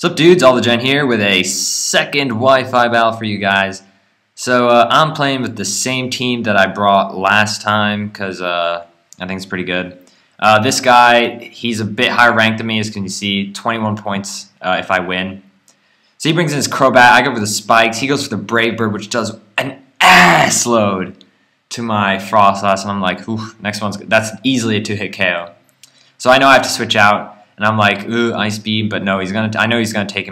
What's up, dudes? AllTheGen here with a second Wi-Fi battle for you guys. So I'm playing with the same team that I brought last time because I think it's pretty good. This guy, he's a bit higher ranked than me, as can you see, 21 points if I win. So he brings in his Crobat, I go for the spikes, he goes for the Brave Bird, which does an ass load to my Frostlass, and I'm like, ooh, next one's good. That's easily a 2-hit KO. So I know I have to switch out. And I'm like, ooh, Ice Beam, but no, I know he's gonna take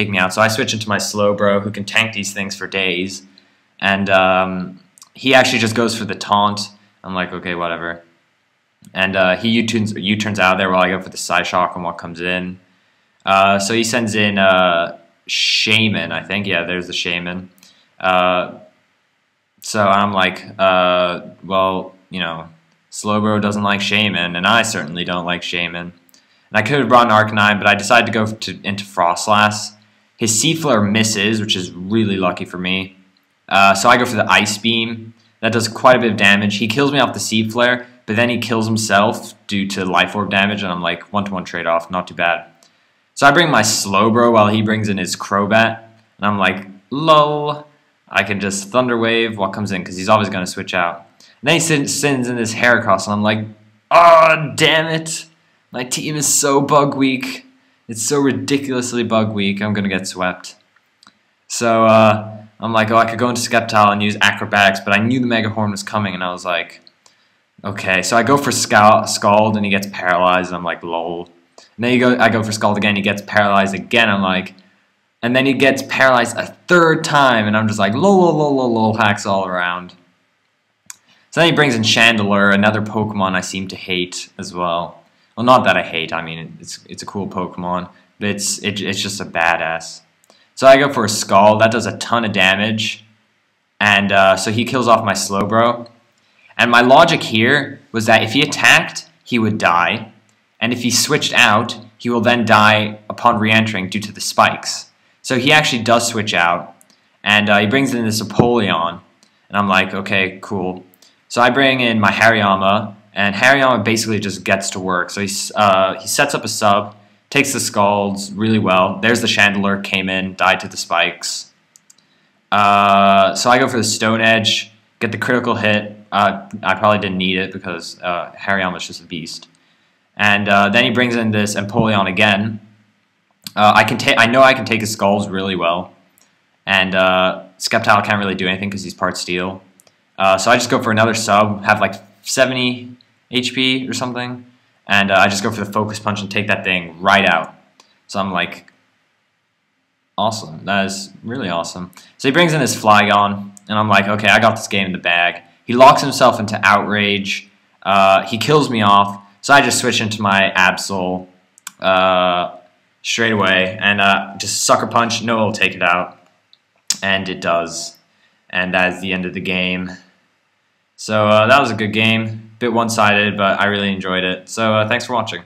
me out. So I switch into my Slowbro, who can tank these things for days. And he actually just goes for the taunt. I'm like, okay, whatever. And he U-turns out of there while I go for the Side Shock on what comes in. So he sends in Shaman, I think. Yeah, there's the Shaman. So I'm like, well, you know, Slowbro doesn't like Shaman, and I certainly don't like Shaman. And I could have brought an Arcanine, but I decided to go into Frostlass. His C-Flare misses, which is really lucky for me. So I go for the Ice Beam. That does quite a bit of damage. He kills me off the C-Flare, but then he kills himself due to Life Orb damage, and I'm like, 1-to-1 trade-off, not too bad. So I bring my Slowbro while he brings in his Crobat, and I'm like, lol. I can just Thunder Wave what comes in, because he's always going to switch out. And then he sends in this Heracross, and I'm like, oh, damn it. My team is so bug weak. It's so ridiculously bug weak. I'm gonna get swept. So I'm like, oh, I could go into Sceptile and use Acrobatics, but I knew the Mega Horn was coming, and I was like, okay. So I go for Scald, and he gets paralyzed, and I'm like, lol. And then I go for Scald again, he gets paralyzed again. I'm like, and then he gets paralyzed a third time, and I'm just like, lol, lol, lol, lol, lol, hacks all around. So then he brings in Chandelure, another Pokemon I seem to hate as well. Well, not that I hate. I mean, it's a cool Pokemon, but it's just a badass. So I go for a Scald. That does a ton of damage, and so he kills off my Slowbro. And my logic here was that if he attacked, he would die, and if he switched out, he will then die upon re-entering due to the spikes. So he actually does switch out, and he brings in this Apollyon, and I'm like, okay, cool. So I bring in my Hariyama. And Hariyama basically just gets to work. So he sets up a sub, takes the Scalds really well. There's the Chandelure, came in, died to the spikes. So I go for the Stone Edge, get the critical hit. I probably didn't need it because Hariyama's just a beast. And then he brings in this Empoleon again. I know I can take his Scalds really well. And Sceptile can't really do anything because he's part steel. So I just go for another sub, have like 70 HP or something, and I just go for the Focus Punch and take that thing right out. So I'm like, awesome. That is really awesome. So he brings in his Flygon, and I'm like, okay, I got this game in the bag. He locks himself into Outrage. He kills me off, so I just switch into my Absol straight away, and just Sucker Punch. No, it'll take it out, and it does. And that is the end of the game. So that was a good game. Bit one-sided, but I really enjoyed it. So thanks for watching.